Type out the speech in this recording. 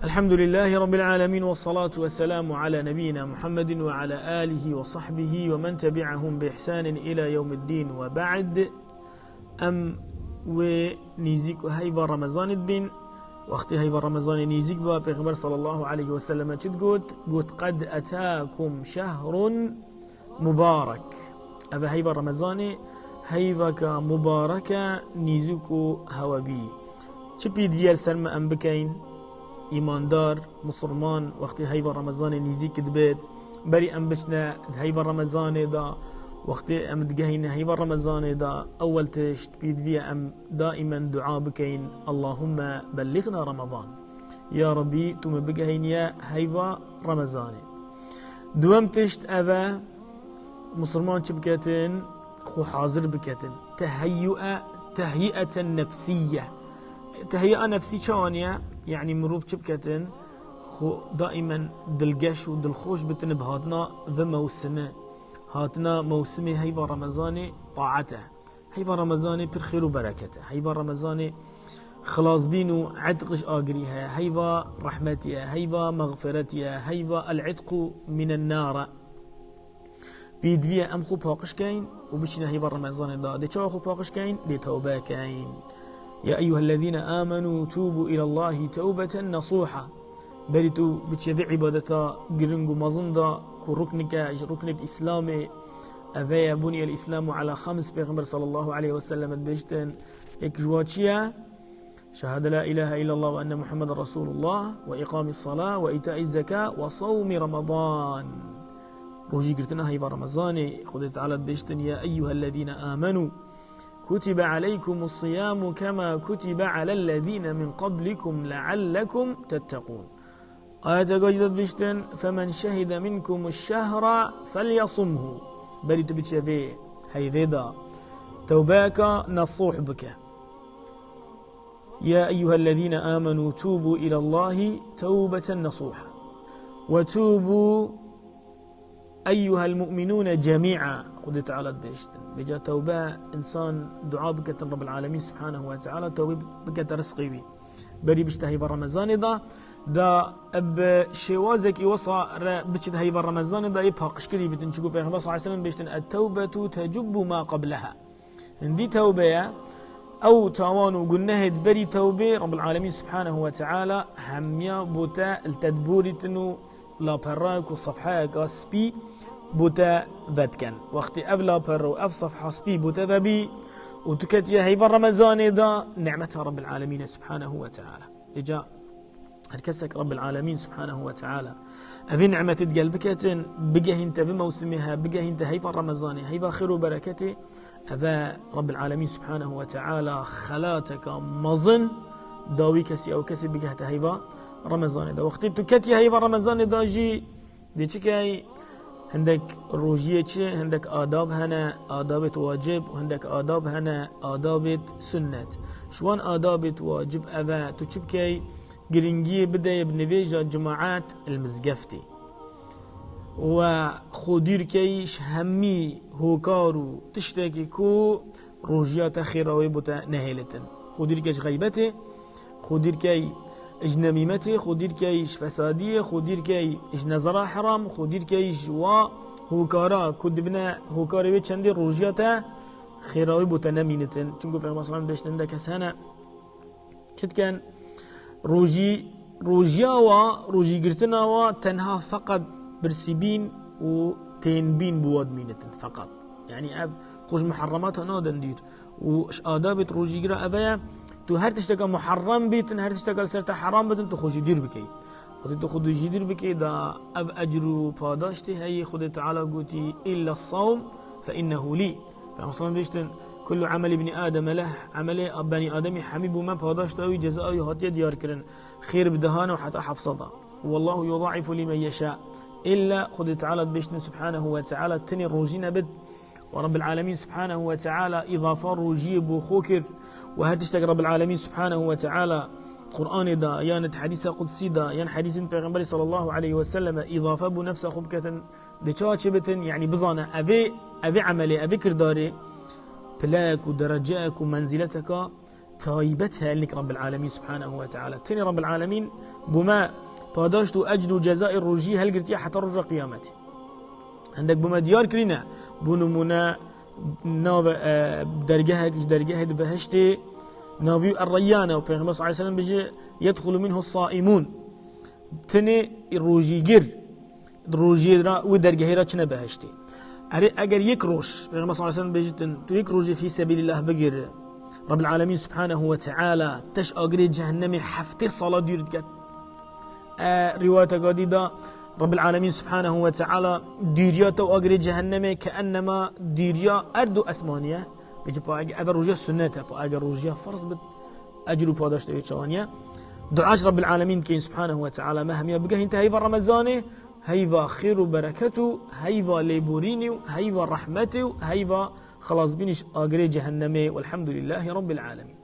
الحمد لله رب العالمين، والصلاة والسلام على نبينا محمد وعلى آله وصحبه ومن تبعهم بإحسان إلى يوم الدين. وبعد ونيزيك هيبا رمضان بين وقت هيبا رمضان نيزيك با بيغمبر صلى الله عليه وسلم قلت قد أتاكم شهر مبارك. أبا هيبا رمضان هيبا كمباركة نيزيكو هوابي چپید ديال سرم أم بكين ایماندار مسلمان وقتی هیوا رمضان نزدیک دبید بری ام بشنا هیوا رمضان دا وقتی ام دگهین هیوا رمضان دا اول تشت بيدوي ام دائما دعاء بكين اللهم بلغنا رمضان يا ربي توم بگهین يا هیوا رمضان. دوم تشت أبا مسلمان چه بكتن خو حاضر بكتن تهيئة نفسية. تهيئة نفسي چانية يعني مروف چبكتن خو دائما دلقش ودلخوش بتن بهاتنا ذا موسمه هاتنا موسمي هيفا رمضان طاعته هيفا رمضان برخير وبركته هيفا رمضان خلاص بينو عتقش آقريها هيفا رحمتها هيفا مغفرتها هيفا العتق من النار بيدوية أم خو باقش كاين وبشنا هيفا رمضان دا دي چا خو باقش كاين دي توبة كاين. يا أيها الذين آمنوا توبوا إلى الله توبة نصوحة بريتو بتشذي عبادتا قرنقو مظندا كركنك ركن الإسلام أفيا بني الإسلام على 5 بيغمبر صلى الله عليه وسلم بيجتن إكجواتشيا شهادة لا إله إلا الله وأن محمد رسول الله وإقام الصلاة وإيتاء الزكاة وصوم رمضان. روجي قرتنا هيبا رمضان خذت على بيجتن يا أيها الذين آمنوا كتب عليكم الصيام كما كتب على الذين من قبلكم لعلكم تتقون. آيات قاجدت بشتن فمن شهد منكم الشهر فليصمه بريت بتشافي هيذا توباك نصوح بك. يا أيها الذين آمنوا توبوا إلى الله توبة نصوحة وتوبوا أيها المؤمنون جميعا. قد تعالى بيشتن بجا توبة إنسان دعاء بكت رب العالمين سبحانه وتعالى توبة بكت رزقي بي بري بشتهي برمضان دا أب شوازك يوصى بشت هي برمضان دا يبها قشكري بتنشقوا في الله صلى الله عليه وسلم بيشتن التوبة تجب ما قبلها. عندي توبة أو تاوان قلناهد بري توبة رب العالمين سبحانه وتعالى هميا بوتا التدبورتنو لا براك وصفحاك أسبي بوتا ذاتكن وقت أفلا بر وأف صفحة سبي بوتا ذبي وتكت يا هيفا رمضان دا نعمتها رب العالمين سبحانه وتعالى إجا هركسك رب العالمين سبحانه وتعالى أبي نعمة تقلبكتن بقى انت بموسمها بقى انت هيفا رمضان هيفا خير وبركته أبا رب العالمين سبحانه وتعالى خلاتك مظن داوي كسي أو كسي بقى هيفا رمضان دا وقت تكت يا هيفا رمضان دا جي دي چكاي عندك روجيه عندك آداب هنا آداب واجب وعندك آداب هنا آداب سنة. شوان آداب واجب أذا تشبكي قرنجي بدأ بنفيجة جماعات المزقفتي وخدير كيش همي هوكارو تشتكي كو روجيات خيرا ويبوتا نهيلتن خدير كيش غيبته خدير كي اجنميمته خدير كيش فسادية خدير كي اجنزرا حرام خدير كيش و هوكارا كدبنا هوكارا بيت چندي روجياتا خيراوي بوتا نمينتن چونكو پیغمبر صلی الله علیه و داشتن دا کس هنه چد كان روجيا و روجي گرتنا و تنها فقط برسيبين و تنبين بواد مينتن فقط يعني اب خوش محرمات نادن دير وش آدابت روجي گرا ابايا تو هر تشتكى محرم بيتن هر تشتكى سرتا حرام بيتن تو خوشي دير بكي خودت خود يدير بكي دا اب اجر پاداشتي هي خود تعالى قوتي الا الصوم فانه لي. فمثلا بيشتن كل عمل ابن ادم له عمل بني ادم حبيب ما پاداشتوي جزاء هاتي ديار كرن خير بدهانه وحتى حفصدا والله يضاعف لمن يشاء الا خود تعالى بيشتن سبحانه وتعالى تني روجينا بد ورب العالمين سبحانه وتعالى اضافه روجي بو خوكر وهل تشتغل رب العالمين سبحانه وتعالى قرآن دا يانت حديث قدسي دا يان حديث پیغمبر صلى الله عليه وسلم إضافة بنفس خبكة دچاچبتن يعني بزانه أبي عملي أبي كرداري بلاك ودرجاتك ومنزلتك تايبتها لك رب العالمين سبحانه وتعالى. تاني رب العالمين بما پاداشت و اجر و جزاء الروجي هل قلت حتى رجع قيامته. عندك بما ديار كرينا بنمونا ناو درجه بهشتي ناوي الريانة وبيغمبر صلى الله عليه وسلم بيجي يدخل منه الصائمون. تني الروجي جر الروجي را ودرجه را چنه بهشتي. اگر یک روش پیغمبر صلی الله علیه و سلم بيجي تو یک روز في سبيل الله بگیر رب العالمين سبحانه وتعالى تش اجر جهنم حفته صلاة ديرت كات. رواية قادي دا رب العالمين سبحانه وتعالى ديريات و اجر جهنم كأنما ديريا اردو اسمانية بيجي با اگر روجه سنته با اگر روجه فرض بد اجر پاداش دوی چوانيه. دعاش رب العالمين كين سبحانه وتعالى مهمية بقى انت هيفا رمضانه هيفا خير وبركته هيفا ليبوريني هيفا رحمته هيفا خلاص بينش اجر جهنم والحمد لله رب العالمين.